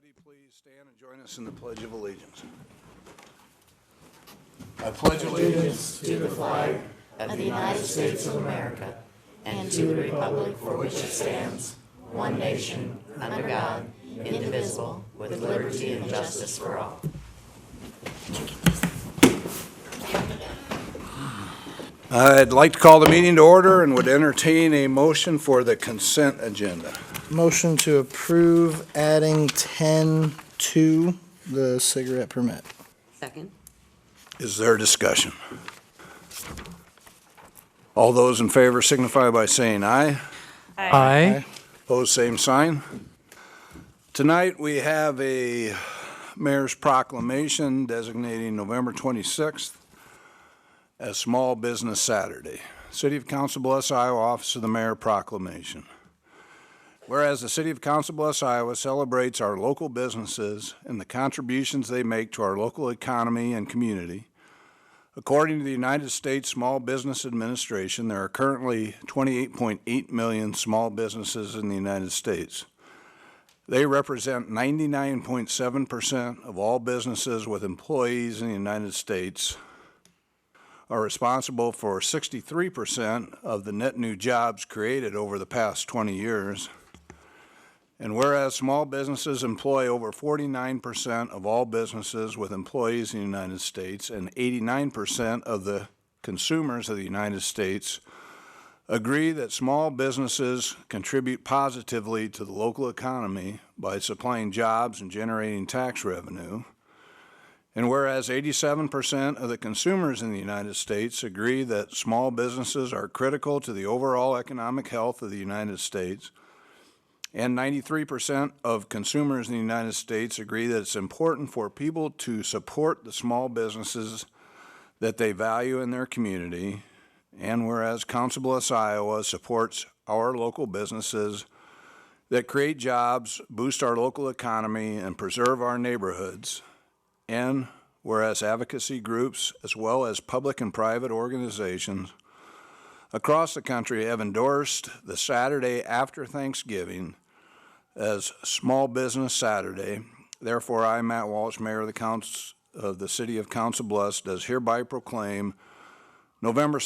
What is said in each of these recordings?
everybody please stand and join us in the Pledge of Allegiance? I pledge allegiance to the flag of the United States of America and to the republic for which it stands, one nation, under God, indivisible, with liberty and justice for all. I'd like to call the meeting to order and would entertain a motion for the consent agenda. Motion to approve adding 10 to the cigarette permit. Second. Is there discussion? All those in favor signify by saying aye. Aye. Opposed, same sign. Tonight we have a mayor's proclamation designating November 26th as Small Business Saturday. City of Council Bluffs, Iowa Office of the Mayor Proclamation. Whereas the City of Council Bluffs, Iowa celebrates our local businesses and the contributions they make to our local economy and community, according to the United States Small Business Administration, there are currently 28.8 million small businesses in the United States. They represent 99.7% of all businesses with employees in the United States, are responsible for 63% of the net new jobs created over the past 20 years. And whereas small businesses employ over 49% of all businesses with employees in the United States and 89% of the consumers of the United States agree that small businesses contribute positively to the local economy by supplying jobs and generating tax revenue. And whereas 87% of the consumers in the United States agree that small businesses are critical to the overall economic health of the United States, and 93% of consumers in the United States agree that it's important for people to support the small businesses that they value in their community, and whereas Council Bluffs, Iowa supports our local businesses that create jobs, boost our local economy, and preserve our neighborhoods, and whereas advocacy groups as well as public and private organizations across the country have endorsed the Saturday after Thanksgiving as Small Business Saturday. Therefore, I, Matt Walsh, Mayor of the City of Council Bluffs, does hereby proclaim November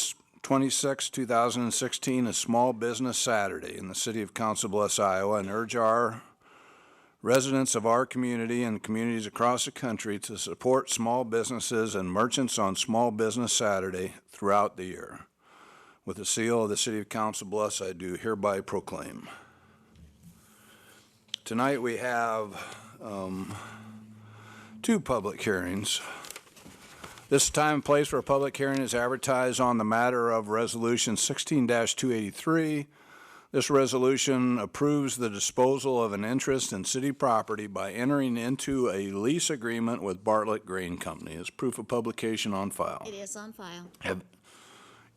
26, 2016 as Small Business Saturday in the City of Council Bluffs, Iowa, and urge our residents of our community and communities across the country to support small businesses and merchants on Small Business Saturday throughout the year. With the seal of the City of Council Bluffs, I do hereby proclaim. Tonight we have two public hearings. This time and place for a public hearing is advertised on the matter of Resolution 16-283. This resolution approves the disposal of an interest in city property by entering into a lease agreement with Bartlett Grain Company. Is proof of publication on file? It is on file.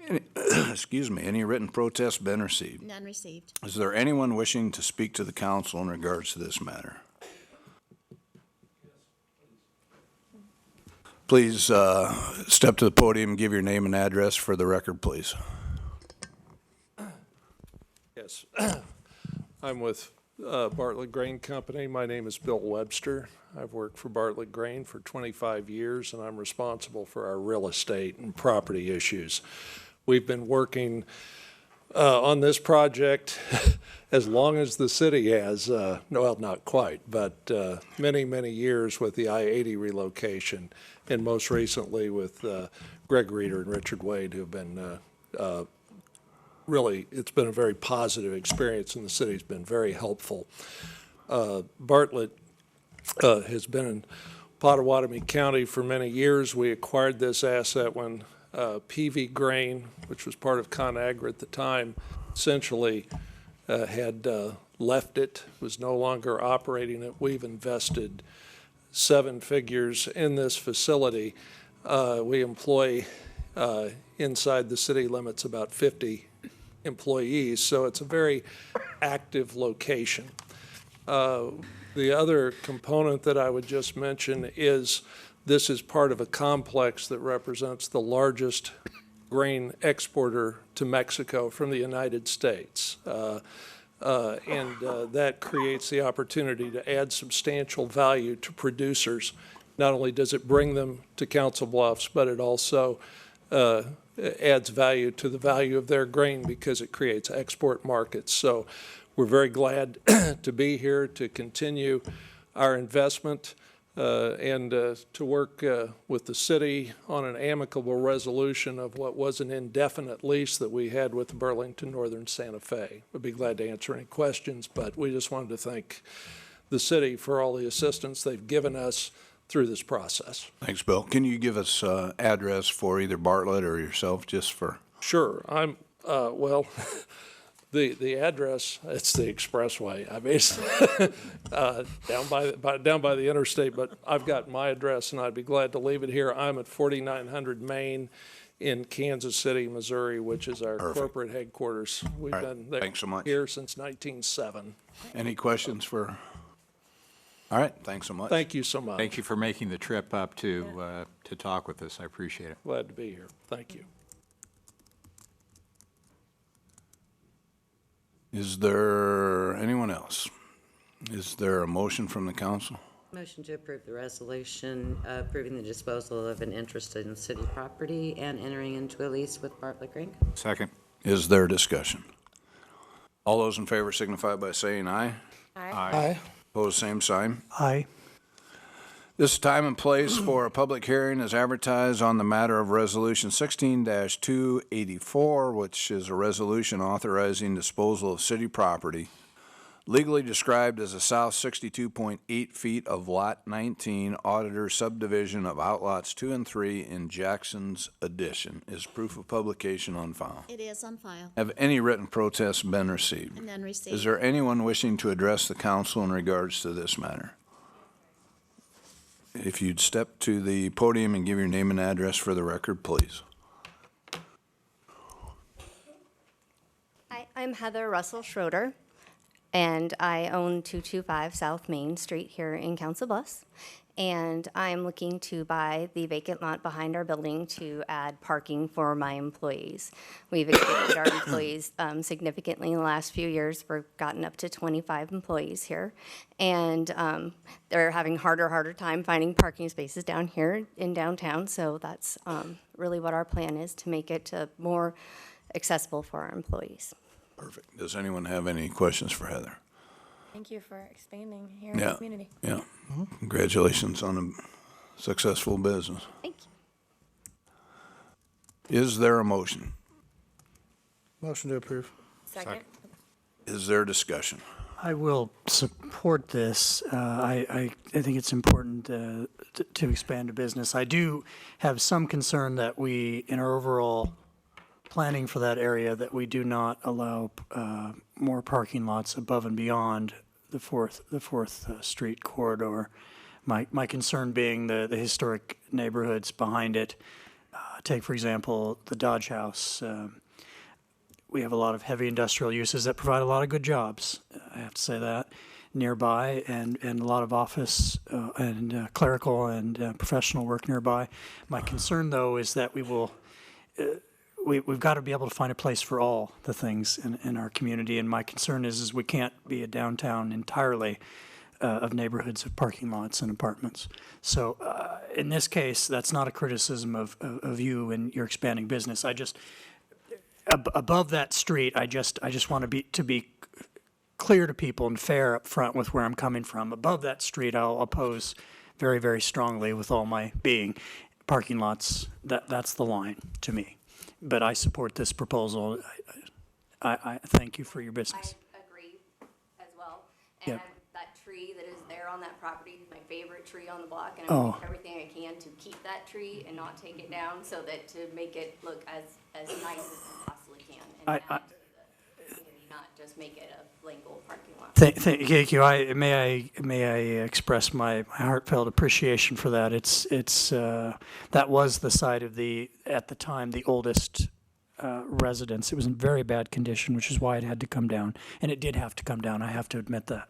Any written protests been received? None received. Is there anyone wishing to speak to the council in regards to this matter? Please step to the podium and give your name and address for the record, please. Yes, I'm with Bartlett Grain Company. My name is Bill Webster. I've worked for Bartlett Grain for 25 years, and I'm responsible for our real estate and property issues. We've been working on this project as long as the city has, well, not quite, but many, many years with the I-80 relocation, and most recently with Greg Reeder and Richard Wade, who have been really, it's been a very positive experience, and the city's been very helpful. Bartlett has been in Pottawatomie County for many years. We acquired this asset when PV Grain, which was part of ConAgra at the time, essentially had left it, was no longer operating it. We've invested 7 figures in this facility. We employ inside the city limits about 50 employees, so it's a very active location. The other component that I would just mention is this is part of a complex that represents the largest grain exporter to Mexico from the United States. That creates the opportunity to add substantial value to producers. Not only does it bring them to Council Bluffs, but it also adds value to the value of their grain because it creates export markets. So we're very glad to be here to continue our investment and to work with the city on an amicable resolution of what was an indefinite lease that we had with Burlington Northern Santa Fe. We'd be glad to answer any questions, but we just wanted to thank the city for all the assistance they've given us through this process. Thanks, Bill. Can you give us address for either Bartlett or yourself, just for? Sure. I'm, well, the address, it's the expressway. I mean, down by the interstate, but I've got my address and I'd be glad to leave it here. I'm at 4900 Main in Kansas City, Missouri, which is our corporate headquarters. We've been there Thanks so much. here since 1907. Any questions for? All right, thanks so much. Thank you so much. Thank you for making the trip up to talk with us. I appreciate it. Glad to be here. Thank you. Is there anyone else? Is there a motion from the council? Motion to approve the resolution approving the disposal of an interest in city property and entering into a lease with Bartlett Grain. Second. Is there discussion? All those in favor signify by saying aye. Aye. Opposed, same sign. Aye. This time and place for a public hearing is advertised on the matter of Resolution 16-284, which is a resolution authorizing disposal of city property, legally described as a south 62.8 feet of Lot 19 Auditor Subdivision of Outlots 2 and 3 in Jackson's Addition. Is proof of publication on file? It is on file Have any written protests been received? and then received. Is there anyone wishing to address the council in regards to this matter? If you'd step to the podium and give your name and address for the record, please. Hi, I'm Heather Russell Schroeder, and I own 225 South Main Street here in Council Bluffs. And I'm looking to buy the vacant lot behind our building to add parking for my employees. We've expanded our employees significantly in the last few years. We've gotten up to 25 employees here. And they're having harder time finding parking spaces down here in downtown. So that's really what our plan is, to make it more accessible for our employees. Perfect. Does anyone have any questions for Heather? Thank you for expanding here in the community. Yeah. Congratulations on a successful business. Thank you. Is there a motion? Motion to approve. Second. Is there discussion? I will support this. I think it's important to expand a business. I do have some concern that we, in our overall planning for that area, that we do not allow more parking lots above and beyond the Fourth Street corridor. My concern being the historic neighborhoods behind it. Take, for example, the Dodge House. We have a lot of heavy industrial uses that provide a lot of good jobs, I have to say that, nearby, and a lot of office and clerical and professional work nearby. My concern, though, is that we've got to be able to find a place for all the things in our community, and my concern is we can't be a downtown entirely of neighborhoods of parking lots and apartments. So in this case, that's not a criticism of you and your expanding business. I just, above that street, I just want to be clear to people and fair up front with where I'm coming from. Above that street, I'll oppose very, very strongly with all my being. Parking lots, that's the line to me. But I support this proposal. I thank you for your business. I agree as well. Yep. And that tree that is there on that property is my favorite tree on the block, and I'm doing everything I can to keep that tree and not take it down, so that to make it look as nice as we possibly can, and add to the community, not just make it a blank old parking lot. Thank you. May I express my heartfelt appreciation for that. It's that was the site of at the time the oldest residence. It was in very bad condition, which is why it had to come down, and it did have to come down. I have to admit that,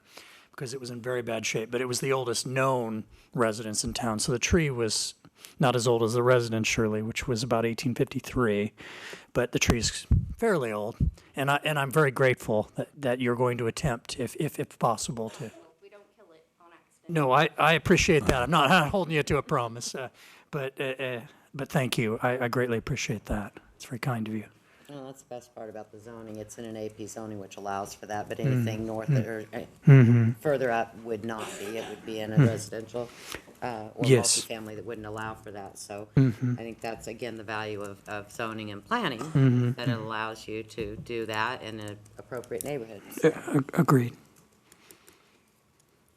because it was in very bad shape. But it was the oldest known residence in town, so the tree was not as old as the residence surely, which was about 1853, but the tree's fairly old. And I'm very grateful that you're going to attempt, if possible, to. We don't kill it on accident. No, I appreciate that. I'm not holding you to a promise, but thank you. I greatly appreciate that. It's very kind of you. Well, that's the best part about the zoning. It's in an AP zoning which allows for that, but anything north or further up would not be. It would be in a residential or Yes. multifamily that wouldn't allow for that. So I think that's, again, the value of zoning and planning, that it allows you to do that in an appropriate neighborhood. Agreed.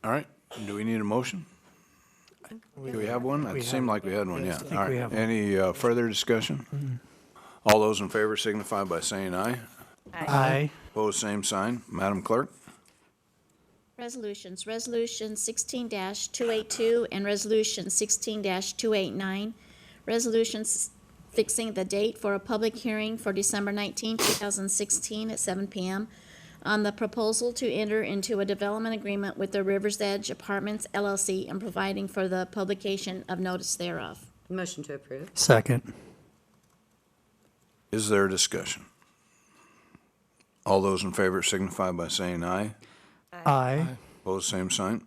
All right, do we need a motion? Do we have one? It seemed like we had one, yeah. think All we right. have one. Any further discussion? All those in favor signify by saying aye. Aye. Opposed, same sign. Madam Clerk? Resolutions, Resolution 16-282 and Resolution 16-289. Resolutions fixing the date for a public hearing for December 19, 2016 at 7 p.m. on the proposal to enter into a development agreement with the Rivers Edge Apartments LLC and providing for the publication of notice thereof. Motion to approve. Second. Is there discussion? All those in favor signify by saying aye. Aye. Opposed, same sign.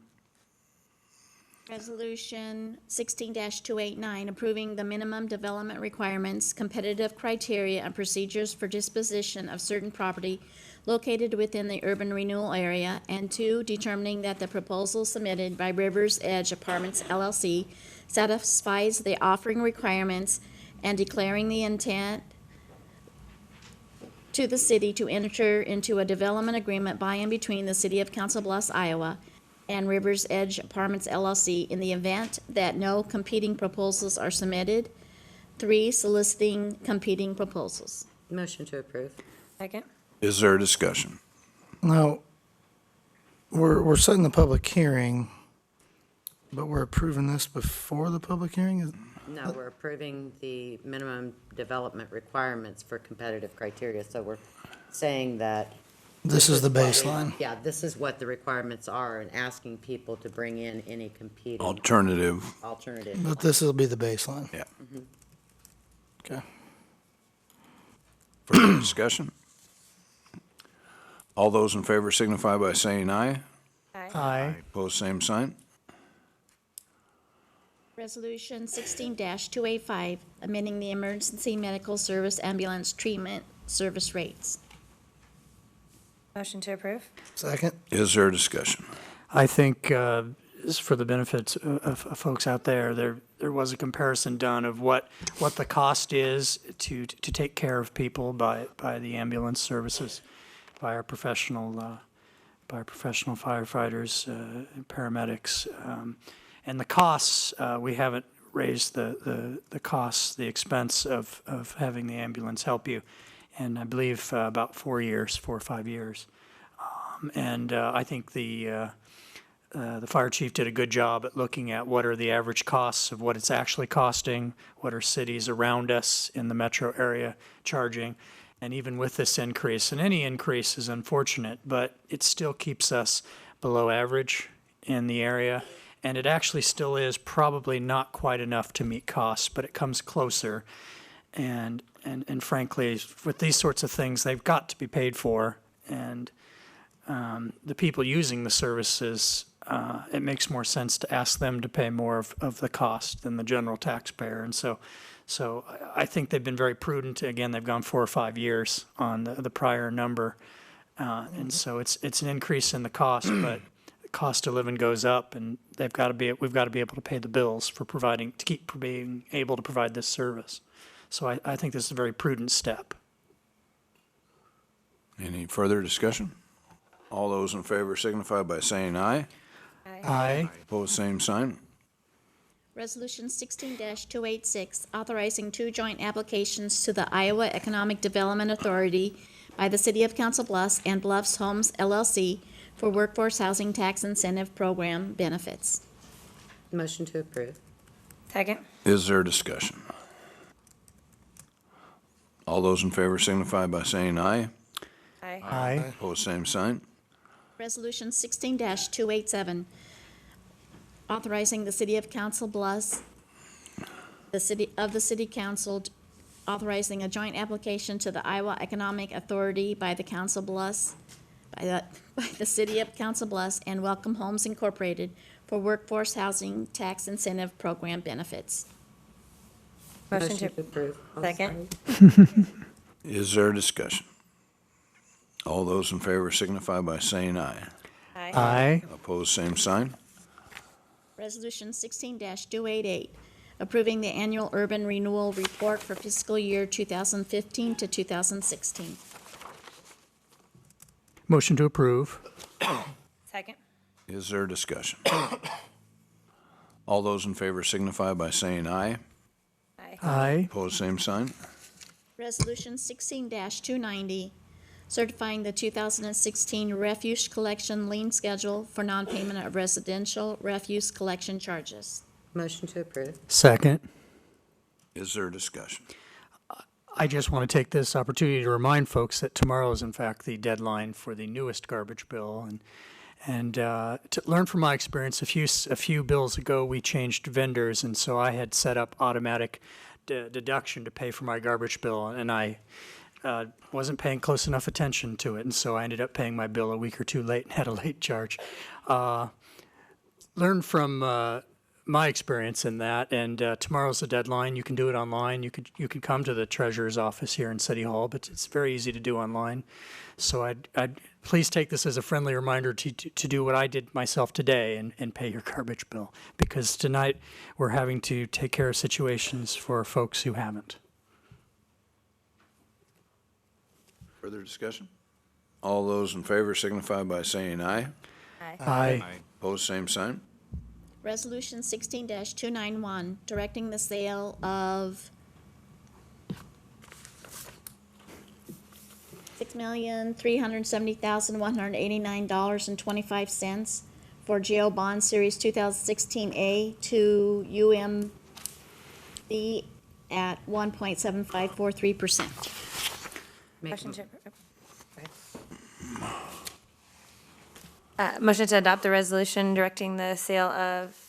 Resolution 16-289, approving the minimum development requirements, competitive criteria, and procedures for disposition of certain property located within the urban renewal area, and 2, determining that the proposal submitted by Rivers Edge Apartments LLC satisfies the offering requirements, and declaring the intent to the city to enter into a development agreement by and between the City of Council Bluffs, Iowa, and Rivers Edge Apartments LLC in the event that no competing proposals are submitted. 3, soliciting competing proposals. Motion to approve. Second. Is there discussion? Now, we're setting the public hearing, but we're approving this before the public hearing? No, we're approving the minimum development requirements for competitive criteria. So we're saying that. This is the baseline. Yeah, this is what the requirements are, and asking people to bring in any competing Alternative, alternative. But this will be the baseline. yeah. Okay. Further discussion? All those in favor signify by saying aye. Aye. Opposed, same sign. Resolution 16-285, amending the emergency medical service ambulance treatment service rates. Motion to approve? Second? Is there discussion? I think, just for the benefit of folks out there, there was a comparison done of what the cost is to take care of people by the ambulance services, by our professional firefighters, paramedics. And the costs, we haven't raised the costs, the expense of having the ambulance help you. And I believe about 4 or 5 years. And I think the fire chief did a good job at looking at what are the average costs of what it's actually costing, what are cities around us in the metro area charging. And even with this increase, and any increase is unfortunate, but it still keeps us below average in the area. And it actually still is probably not quite enough to meet costs, but it comes closer. And frankly, with these sorts of things, they've got to be paid for. And the people using the services, it makes more sense to ask them to pay more of the cost than the general taxpayer. And so I think they've been very prudent. Again, they've gone 4 or 5 years on the prior number. And so it's an increase in the cost, but the cost of living goes up, and we've got to be able to pay the bills for being able to provide this service. So I think this is a very prudent step. Any further discussion? All those in favor signify by saying aye. Aye. Opposed, same sign. Resolution 16-286, authorizing 2 joint applications to the Iowa Economic Development Authority by the City of Council Bluffs and Bluffs Homes LLC for Workforce Housing Tax Incentive Program benefits. Motion to approve. Second. Is there discussion? All those in favor signify by saying aye. Aye. Aye. Opposed, same sign. Resolution 16-287, authorizing the City of Council Bluffs the City Council authorizing a joint application to the Iowa Economic Authority by the Council Bluffs, by the City of Council Bluffs and Welcome Homes Incorporated for workforce housing tax incentive program benefits. Motion to approve. Second. Is there a discussion? All those in favor signify by saying aye. Aye. Opposed, same sign. Resolution 16-288, approving the annual urban renewal report for fiscal year 2015 to 2016. Motion to approve. Second. Is there a discussion? All those in favor signify by saying aye. Aye. Opposed, same sign. Resolution 16-290, certifying the 2016 refuse collection lien schedule for non-payment of residential refuse collection charges. Motion to approve. Second. Is there a discussion? I just want to take this opportunity to remind folks that tomorrow is in fact the deadline for the newest garbage bill, and to learn from my experience, a few bills ago we changed vendors, and so I had set up automatic deduction to pay for my garbage bill, and I wasn't paying close enough attention to it, and so I ended up paying my bill a week or two late and had a late charge. Learn from my experience in that, and tomorrow's the deadline. You can do it online. You could come to the treasurer's office here in City Hall, but it's very easy to do online. So I'd please take this as a friendly reminder to do what I did myself today and pay your garbage bill, because tonight we're having to take care of situations for folks who haven't. Further discussion? All those in favor signify by saying aye. Aye. Opposed, same sign. Resolution 16-291, directing the sale of $6,370,189.25 for GO Bond Series 2016A to UMB at 1.7543%. Motion to approve. Motion to adopt the resolution directing the sale of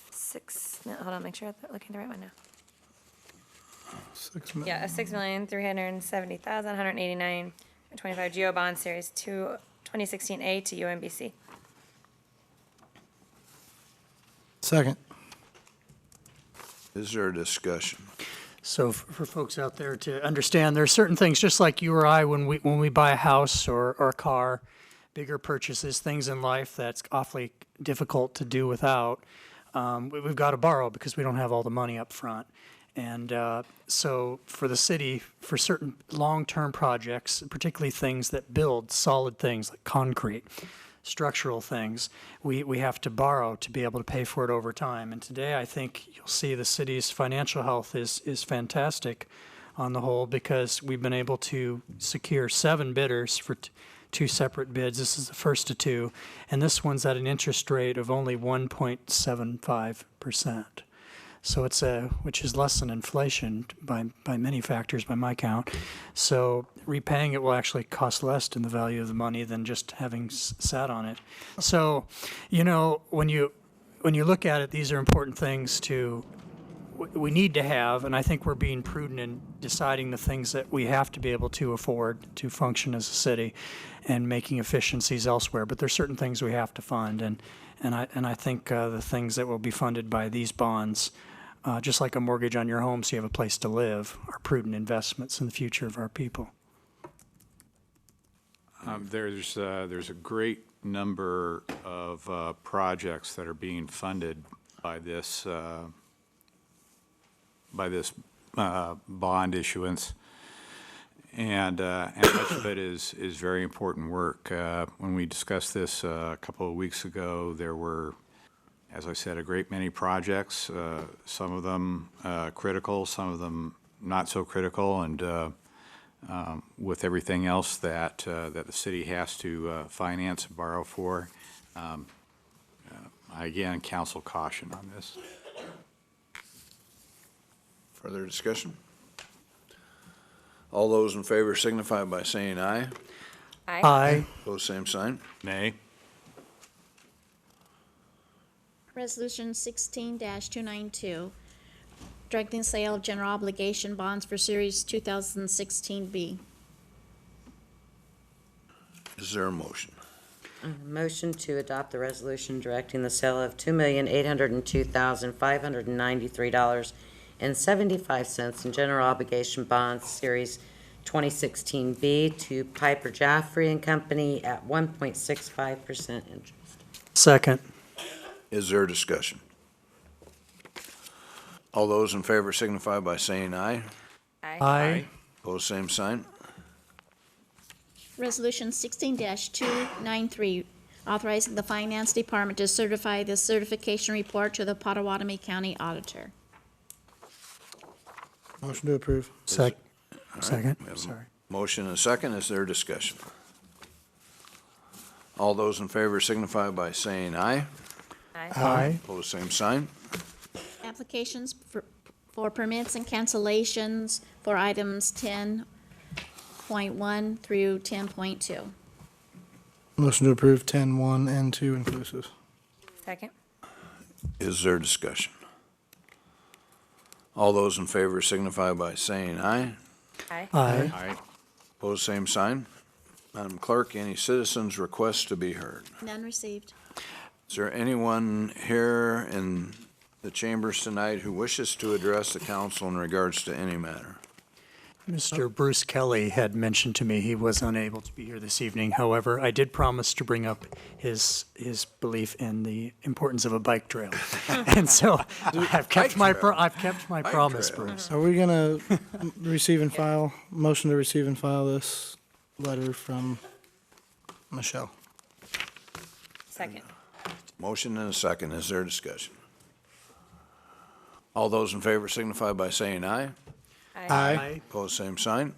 hold on, make sure I'm looking at the right one now. Yeah, $6,370,189.25 GO Bond Series 2016A to UMBC. Second. Is there a discussion? So for folks out there to understand, there are certain things, just like you or I, when we buy a house or a car, bigger purchases, things in life that's awfully difficult to do without, we've got to borrow because we don't have all the money up front. And so for the city, for certain long-term projects, particularly things that build solid things like concrete, structural things, we have to borrow to be able to pay for it over time. And today, I think you'll see the city's financial health is fantastic on the whole, because we've been able to secure 7 bidders for two separate bids. This is the first of 2, and this one's at an interest rate of only 1.75%. So it's which is less than inflation by many factors, by my count. So repaying it will actually cost less in the value of the money than just having sat on it. So, when you look at it, these are important things we need to have, and I think we're being prudent in deciding the things that we have to be able to afford to function as a city, and making efficiencies elsewhere. But there's certain things we have to fund, and I think the things that will be funded by these bonds, just like a mortgage on your home so you have a place to live, are prudent investments in the future of our people. There's a great number of projects that are being funded by this bond issuance, and much of it is very important work. When we discussed this a couple of weeks ago, there were, as I said, a great many projects, some of them critical, some of them not so critical, and with everything else that the city has to finance and borrow for, I again counsel caution on this. Further discussion? All those in favor signify by saying aye. Aye. Opposed, same sign. Nay. Resolution 16-292, directing the sale of general obligation bonds for Series 2016B. Is there a motion? Motion to adopt the resolution directing the sale of $2,802,593.75 in general obligation bonds, Series 2016B, to Piper Jaffray and Company at 1.65% interest. Second. Is there discussion? All those in favor signify by saying aye. Aye. Pose same sign. Resolution 16-293, authorizing the Finance Department to certify the certification report to the Potawatomi County Auditor. Motion to approve. Second. We have a Sorry. motion and a second. Is there discussion? All those in favor signify by saying aye. Aye. Pose same sign. Applications for permits and cancellations for items 10.1 through 10.2. Motion to approve 10, 1, and 2 inclusive. Second. Is there discussion? All those in favor signify by saying aye. Aye. Aye. Pose same sign. Madam Clerk, any citizens' requests to be heard? None received. Is there anyone here in the chambers tonight who wishes to address the council in regards to any matter? Mr. Bruce Kelly had mentioned to me he was unable to be here this evening. However, I did promise to bring up his belief in the importance of a bike trail. And so I've kept my promise, trail. Bruce. Are we gonna receive and file, motion to receive and file this letter from Michelle? Second. Motion and a second. Is there discussion? All those in favor signify by saying aye. Aye. Pose same sign.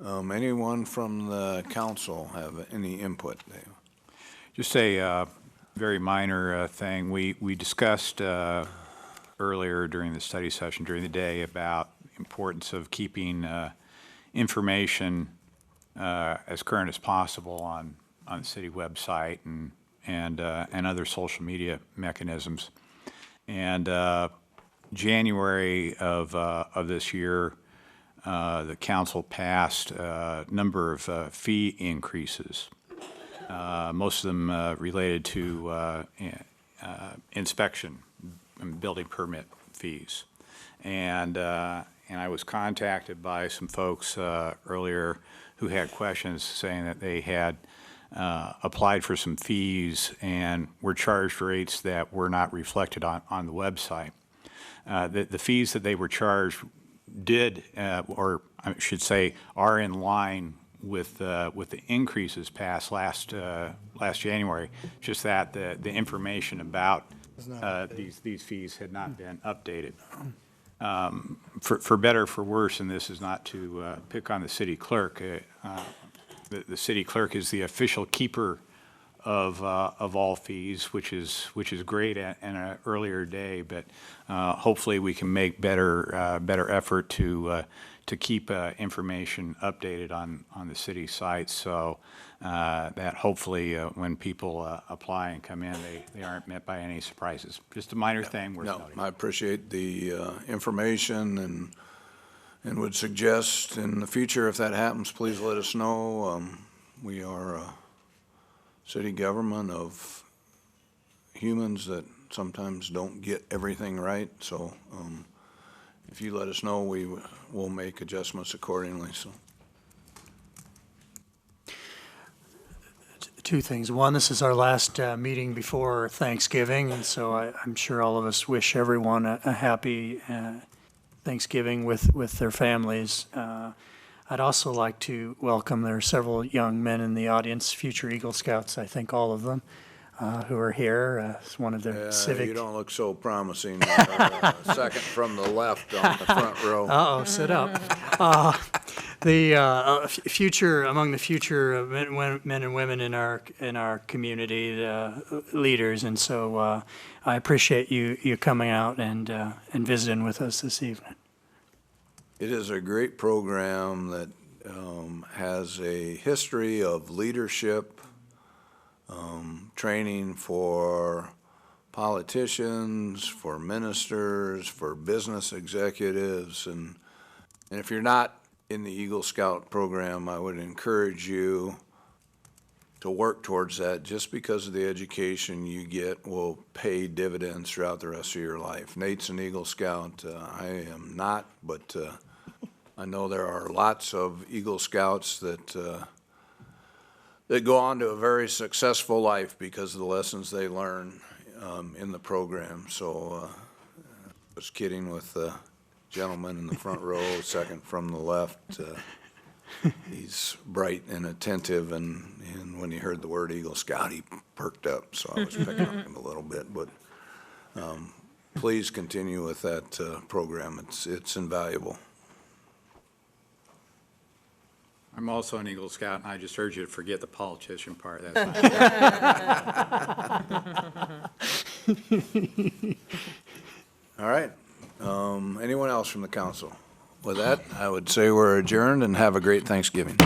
Anyone from the council have any input? Just a very minor thing. We discussed earlier during the study session during the day about the importance of keeping information as current as possible on the city website and other social media mechanisms. And January of this year, the council passed a number of fee increases, most of them related to inspection and building permit fees. And I was contacted by some folks earlier who had questions saying that they had applied for some fees and were charged rates that were not reflected on the website. The fees that they were charged or I should say, are in line with the increases passed last January. Just that the information about these fees had not been updated. For better or for worse, and this is not to pick on the city clerk. The city clerk is the official keeper of all fees, which is great in an earlier day. But hopefully we can make better effort to keep information updated on the city site, so that hopefully when people apply and come in, they aren't met by any surprises. Just a minor thing worth No, noting. I appreciate the information and would suggest in the future, if that happens, please let us know. We are a city government of humans that sometimes don't get everything right, so if you let us know, we will make adjustments accordingly. So, Two things. One, this is our last meeting before Thanksgiving, and so I'm sure all of us wish everyone a happy Thanksgiving with their families. I'd also like to welcome, there are several young men in the audience, future Eagle Scouts, I think all of them, who are here. It's one of their civic. you don't look so promising. Second from the left on the front row. Uh-oh, sit up. Among the future men and women in our community, leaders, and so I appreciate you coming out and visiting with us this evening. It is a great program that has a history of leadership, training for politicians, for ministers, for business executives, and if you're not in the Eagle Scout program, I would encourage you to work towards that. Just because of the education you get will pay dividends throughout the rest of your life. Nate's an Eagle Scout. I am not, but I know there are lots of Eagle Scouts that go on to a very successful life because of the lessons they learn in the program. So I was kidding with the gentleman in the front row, second from the left. He's bright and attentive, and when he heard the word Eagle Scout, he perked up, so I was picking on him a little bit. But please continue with that program. It's invaluable. I'm also an Eagle Scout, and I just urge you to forget the politician part. That's All right. Anyone else from the council? With that, I would say we're adjourned, and have a great Thanksgiving.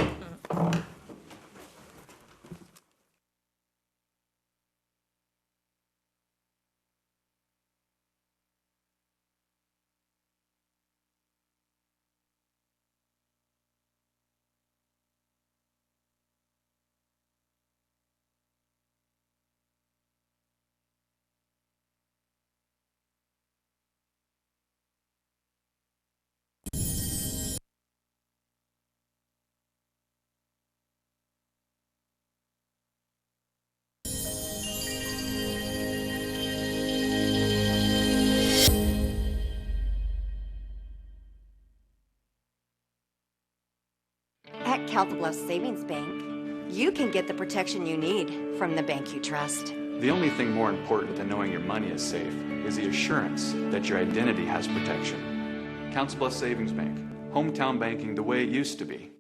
At Council Bluffs Savings Bank, you can get the protection you need from the bank you trust. The only thing more important than knowing your money is safe is the assurance that your identity has protection. Council Bluffs Savings Bank, hometown banking the way it used to be.